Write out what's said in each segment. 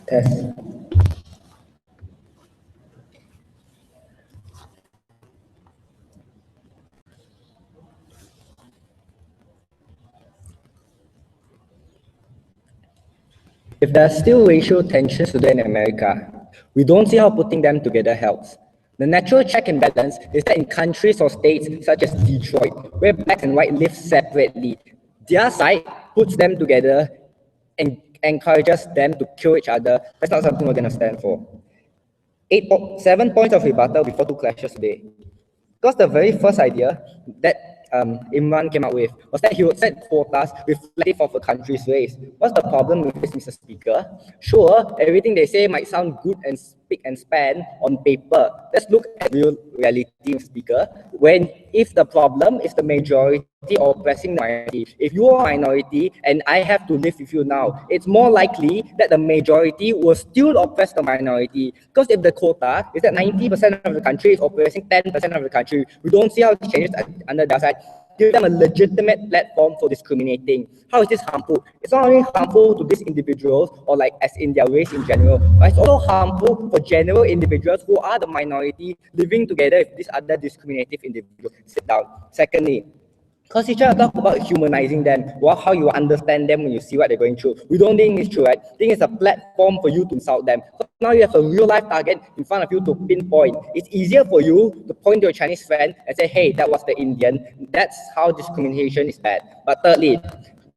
Test. If there are still racial tensions today in America, we don't see how putting them together helps. The natural check and balance is that in countries or states such as Detroit, where blacks and white live separately, their side puts them together and encourages them to kill each other. That's not something we're going to stand for. 7 points of rebuttal before 2 clashes today. Because the very first idea that Imran came up with was that he would set quotas reflective of a country's race. What's the problem with this, Mr. Speaker? Sure, everything they say might sound good and speak and span on paper. Let's look at real reality, Mr. Speaker. If the problem is the majority oppressing the minority, if you are a minority and I have to live with you now, it's more likely that the majority will still oppress the minority. Because if the quota is that 90% of the country is oppressing 10% of the country, we don't see how it changes under their side. Give them a legitimate platform for discriminating. How is this harmful? It's not only harmful to these individuals or like as in their race in general, but it's also harmful for general individuals who are the minority living together with these other discriminative individuals. Sit down. Secondly, because you try to talk about humanizing them, how you understand them when you see what they're going through. We don't think it's true, right? I think it's a platform for you to insult them. So now you have a real life target in front of you to pinpoint. It's easier for you to point to a Chinese friend and say, hey, that was the Indian. That's how discrimination is bad. But thirdly,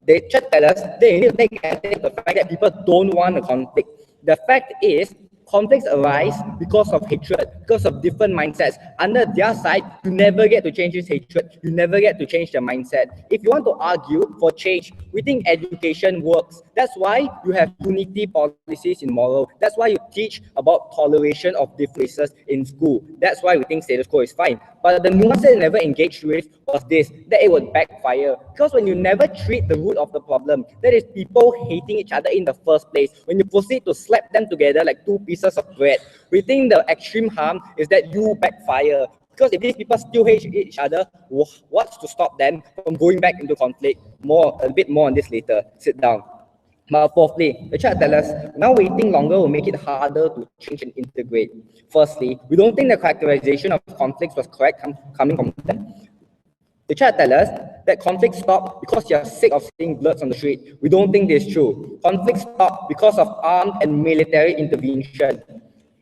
they just tell us they need to take advantage of the fact that people don't want a conflict. The fact is, conflicts arise because of hatred, because of different mindsets. Under their side, you never get to change this hatred. You never get to change their mindset. If you want to argue for change, we think education works. That's why you have unity policies in moral. That's why you teach about toleration of differences in school. That's why we think status quo is fine. But the nuance that I never engaged with was this, that it would backfire. Because when you never treat the root of the problem, that is people hating each other in the first place, when you proceed to slap them together like two pieces of bread, we think the extreme harm is that you backfire. Because if these people still hate each other, what's to stop them from going back into conflict? A bit more on this later. Sit down. But fourthly, the chart tells us now waiting longer will make it harder to change and integrate. Firstly, we don't think the characterization of conflicts was correct coming from them. The chart tells us that conflicts stop because you're sick of seeing bloods on the street. We don't think this is true. Conflicts stop because of armed and military intervention.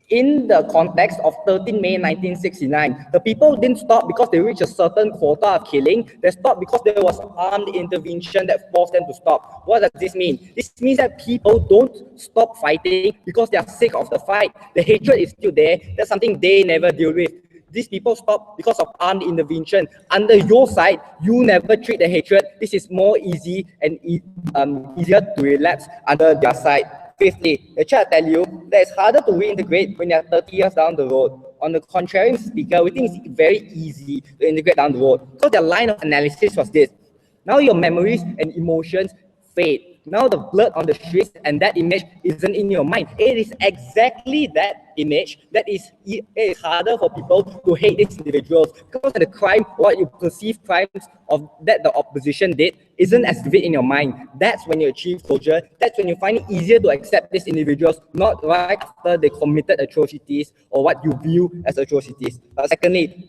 In the context of 13 May 1969, the people didn't stop because they reached a certain quota of killing. They stopped because there was armed intervention that forced them to stop. What does this mean? This means that people don't stop fighting because they are sick of the fight. The hatred is still there. That's something they never deal with. These people stop because of armed intervention. Under your side, you never treat the hatred. This is more easy and easier to relapse under their side. Fifthly, the chart tell you that it's harder to reintegrate when you're 30 years down the road. On the contrary, Speaker, we think it's very easy to integrate down the road because their line of analysis was this. Now your memories and emotions fade. Now the blood on the streets and that image isn't in your mind. It is exactly that image that it is harder for people to hate these individuals because the crime, what you perceive crimes of that the opposition did, isn't as vivid in your mind. That's when you achieve closure. That's when you find it easier to accept these individuals, not right after they committed atrocities or what you view as atrocities. Secondly,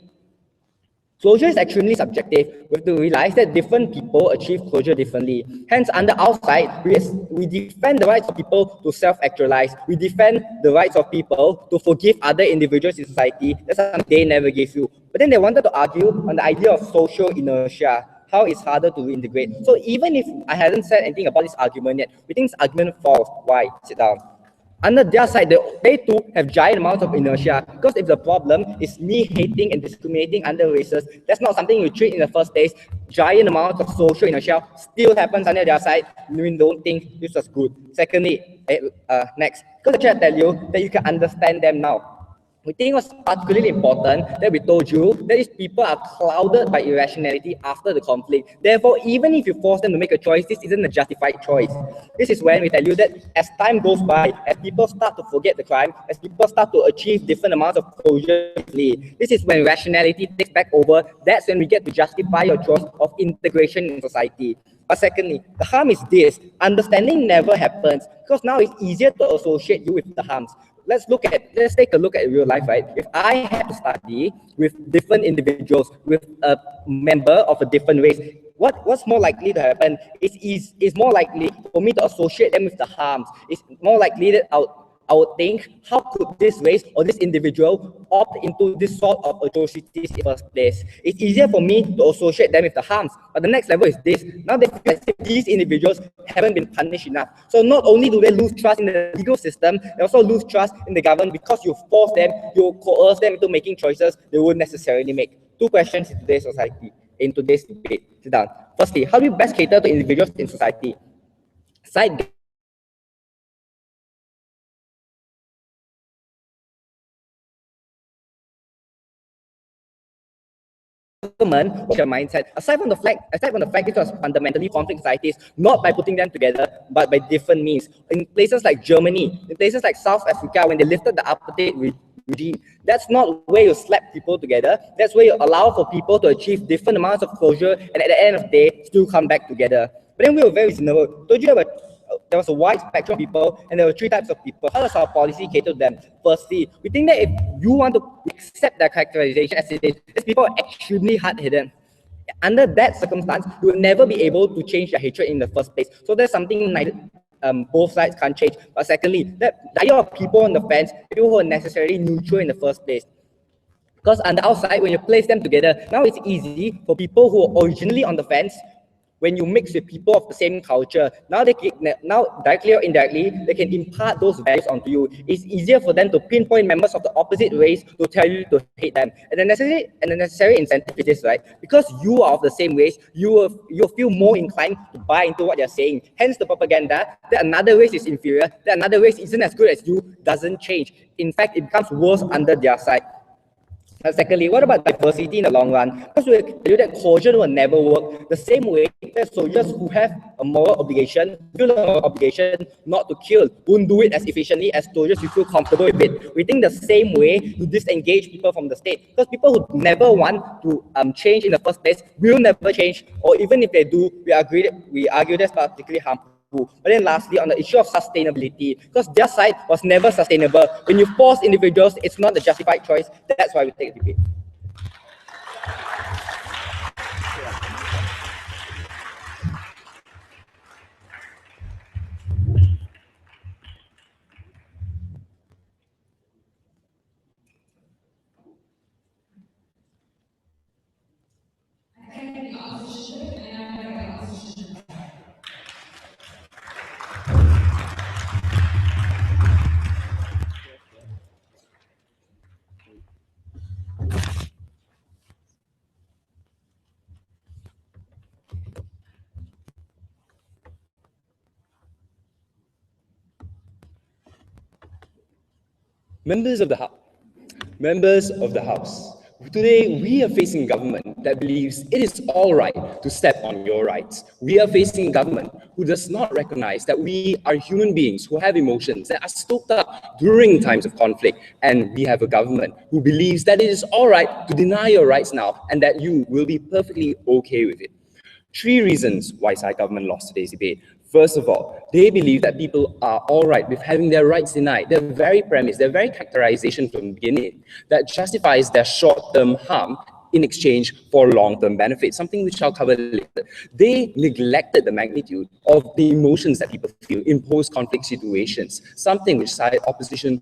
closure is extremely subjective. We have to realize that different people achieve closure differently. Hence, under our side, we defend the rights of people to self-actualize. We defend the rights of people to forgive other individuals in society. That's something they never gave you. But then they wanted to argue on the idea of social inertia, how it's harder to reintegrate. So even if I hadn't said anything about this argument yet, we think this argument falls. Why? Sit down. Under their side, they too have giant amounts of inertia. Because if the problem is me hating and discriminating under races, that's not something you treat in the first place. Giant amounts of social inertia still happens under their side. We don't think this was good. Secondly, next, because the chat tell you that you can understand them now. We think it was particularly important that we told you that these people are clouded by irrationality after the conflict. Therefore, even if you force them to make a choice, this isn't a justified choice. This is when we tell you that as time goes by, as people start to forget the crime, as people start to achieve different amounts of closure, this is when rationality takes back over. That's when we get to justify your choice of integration in society. But secondly, the harm is this: understanding never happens because now it's easier to associate you with the harms. Let's take a look at real life, right? If I had to study with different individuals, with a member of a different race, what's more likely to happen is more likely for me to associate them with the harms. It's more likely that I would think, how could this race or this individual opt into this sort of atrocities in the first place? It's easier for me to associate them with the harms. But the next level is this: now they feel as if these individuals haven't been punished enough. So not only do they lose trust in the legal system, they also lose trust in the government because you force them, you coerce them into making choices they wouldn't necessarily make. Two questions in today's society, in today's debate. Sit down. Firstly, how do you best cater to individuals in society? Side government or your mindset, aside from the fact it was fundamentally conflict societies, not by putting them together, but by different means. In places like Germany, in places like South Africa, when they lifted the apartheid regime, that's not where you slap people together. That's where you allow for people to achieve different amounts of closure, and at the end of the day, still come back together. But then we were very reasonable. Told you there was a wide spectrum of people, and there were three types of people. How does our policy cater to them? Firstly, we think that if you want to accept their characterization as it is, these people are extremely hard-headed. Under that circumstance, you will never be able to change their hatred in the first place. So there's something both sides can't change. But secondly, the idea of people on the fence, people who are necessarily neutral in the first place. Because on the outside, when you place them together, now it's easy for people who are originally on the fence. When you mix with people of the same culture, now directly or indirectly, they can impart those values onto you. It's easier for them to pinpoint members of the opposite race to tell you to hate them. And the necessary incentive is this, right? Because you are of the same race, you'll feel more inclined to buy into what they're saying. Hence the propaganda that another race is inferior, that another race isn't as good as you, doesn't change. In fact, it becomes worse under their side. Secondly, what about diversity in the long run? Because we tell you that coercion will never work. The same way that soldiers who have a moral obligation, feel a moral obligation not to kill, won't do it as efficiently as soldiers who feel comfortable with it. We think the same way to disengage people from the state. Because people who never want to change in the first place will never change, or even if they do, we argue that's particularly harmful. But then lastly, on the issue of sustainability, because their side was never sustainable. When you force individuals, it's not a justified choice. That's why we take a debate. Members of the House, today we are facing a government that believes it is all right to step on your rights. We are facing a government who does not recognize that we are human beings who have emotions that are stoked up during times of conflict. And we have a government who believes that it is all right to deny your rights now and that you will be perfectly okay with it. Three reasons why side government lost today's debate. First of all, they believe that people are all right with having their rights denied. Their very premise, their very characterization from the beginning that justifies their short-term harm in exchange for long-term benefit, something which I'll cover later. They neglected the magnitude of the emotions that people feel in post-conflict situations, something which side opposition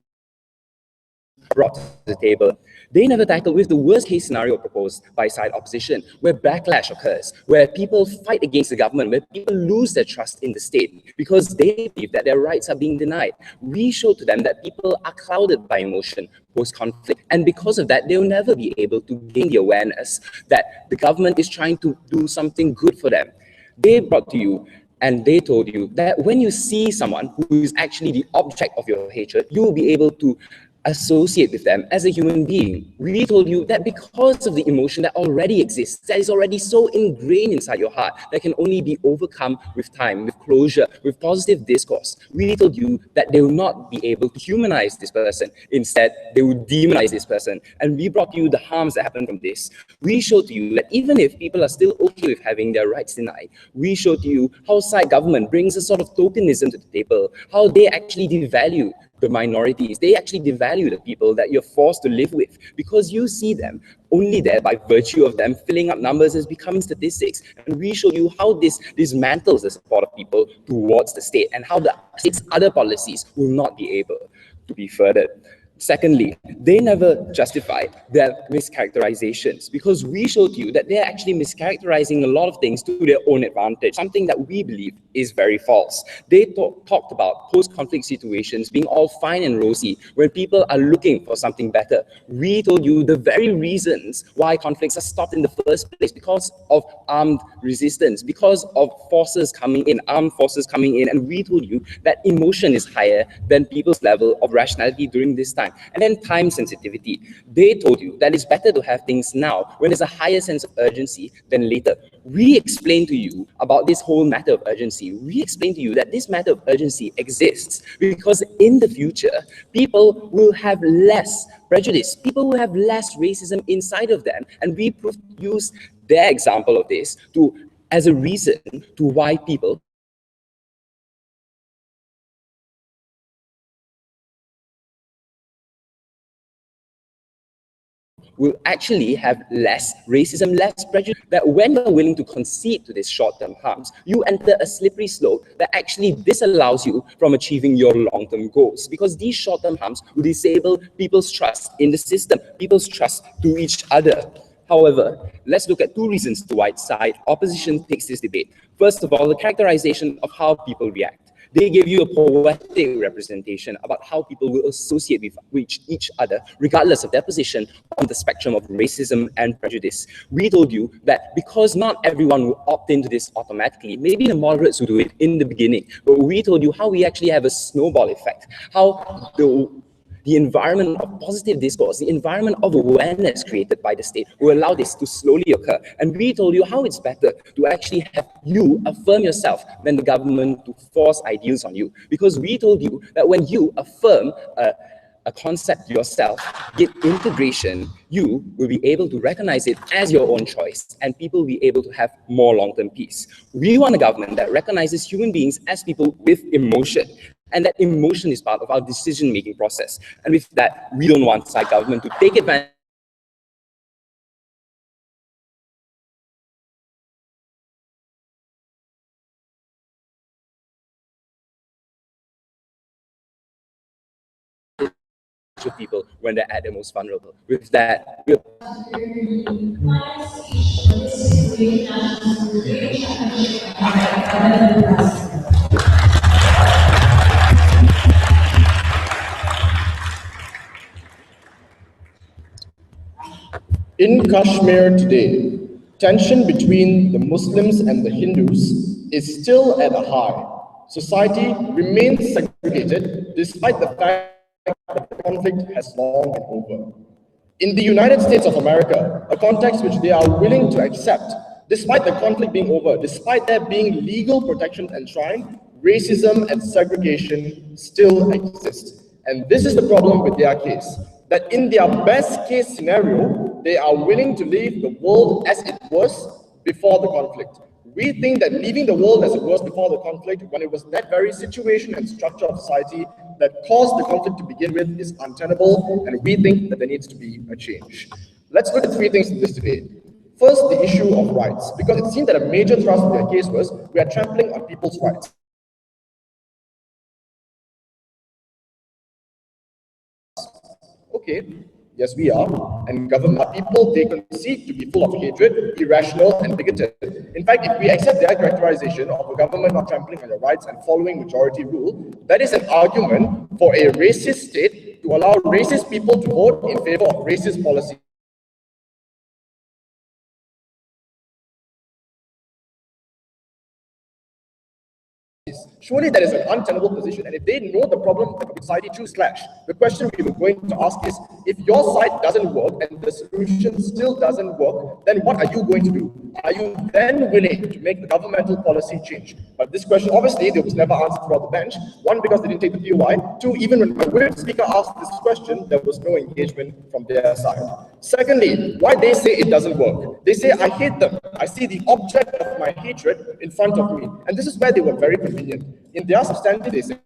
brought to the table. They never tackled with the worst case scenario proposed by side opposition, where backlash occurs, where people fight against the government, where people lose their trust in the state because they believe that their rights are being denied. We showed to them that people are clouded by emotion post-conflict, and because of that, they'll never be able to gain the awareness that the government is trying to do something good for them. They brought to you and they told you that when you see someone who is actually the object of your hatred, you will be able to associate with them as a human being. We told you that because of the emotion that already exists, that is already so ingrained inside your heart, that can only be overcome with time, with closure, with positive discourse. We told you that they will not be able to humanize this person. Instead, they will demonize this person. And we brought you the harms that happen from this. We showed to you that even if people are still okay with having their rights denied, we showed to you how side government brings a sort of tokenism to the table, how they actually devalue the minorities. They actually devalue the people that you're forced to live with because you see them only there by virtue of them filling up numbers as becoming statistics. And we show you how this dismantles the support of people towards the state and how the state's other policies will not be able to be furthered. Secondly, they never justify their mischaracterizations because we showed you that they're actually mischaracterizing a lot of things to their own advantage, something that we believe is very false. They talked about post-conflict situations being all fine and rosy when people are looking for something better. We told you the very reasons why conflicts are stopped in the first place because of armed resistance, because of forces coming in, armed forces coming in, and we told you that emotion is higher than people's level of rationality during this time. And then time sensitivity. They told you that it's better to have things now when there's a higher sense of urgency than later. We explained to you about this whole matter of urgency. We explained to you that this matter of urgency exists because in the future, people will have less prejudice. People will have less racism inside of them. And we use their example of this as a reason to why people will actually have less racism, less prejudice, that when you're willing to concede to these short-term harms, you enter a slippery slope that actually disallows you from achieving your long-term goals, because these short-term harms will disable people's trust in the system, people's trust to each other. However, let's look at two reasons to why side opposition takes this debate. First of all, the characterization of how people react. They give you a poetic representation about how people will associate with each other, regardless of their position on the spectrum of racism and prejudice. We told you that because not everyone will opt into this automatically, maybe the moderates will do it in the beginning, but we told you how we actually have a snowball effect, how the environment of positive discourse, the environment of awareness created by the state will allow this to slowly occur. And we told you how it's better to actually have you affirm yourself than the government to force ideals on you. Because we told you that when you affirm a concept yourself, get integration, you will be able to recognize it as your own choice, and people will be able to have more long-term peace. We want a government that recognizes human beings as people with emotion, and that emotion is part of our decision-making process. And with that, we don't want side government to take advantage of people when they're at their most vulnerable. With that, In Kashmir today, tension between the Muslims and the Hindus is still at a high. Society remains segregated despite the fact that the conflict has long been over. In the United States of America, a context which they are willing to accept, despite the conflict being over, despite there being legal protections enshrined, racism and segregation still exist. And this is the problem with their case, that in their best case scenario, they are willing to leave the world as it was before the conflict. We think that leaving the world as it was before the conflict, when it was that very situation and structure of society that caused the conflict to begin with, is untenable, and we think that there needs to be a change. Let's look at three things in this debate. First, the issue of rights, because it seemed that a major thrust of their case was we are trampling on people's rights. Okay, yes we are, and government people they concede to be full of hatred, irrational and bigoted. In fact, if we accept their characterization of a government not trampling on your rights and following majority rule, that is an argument for a racist state to allow racist people to vote in favor of racist policies. Surely that is an untenable position. And if they know the problem that the society choose clash, the question we were going to ask is, if your side doesn't work and the solution still doesn't work, then what are you going to do? Are you then willing to make the governmental policy change? But this question, obviously, there was never answered throughout the bench. One, because they didn't take the POI. Two, even when my speaker asked this question, there was no engagement from their side. Secondly, why they say it doesn't work? They say, I hate them. I see the object of my hatred in front of me. And this is where they were very convenient. In their substantive, they say,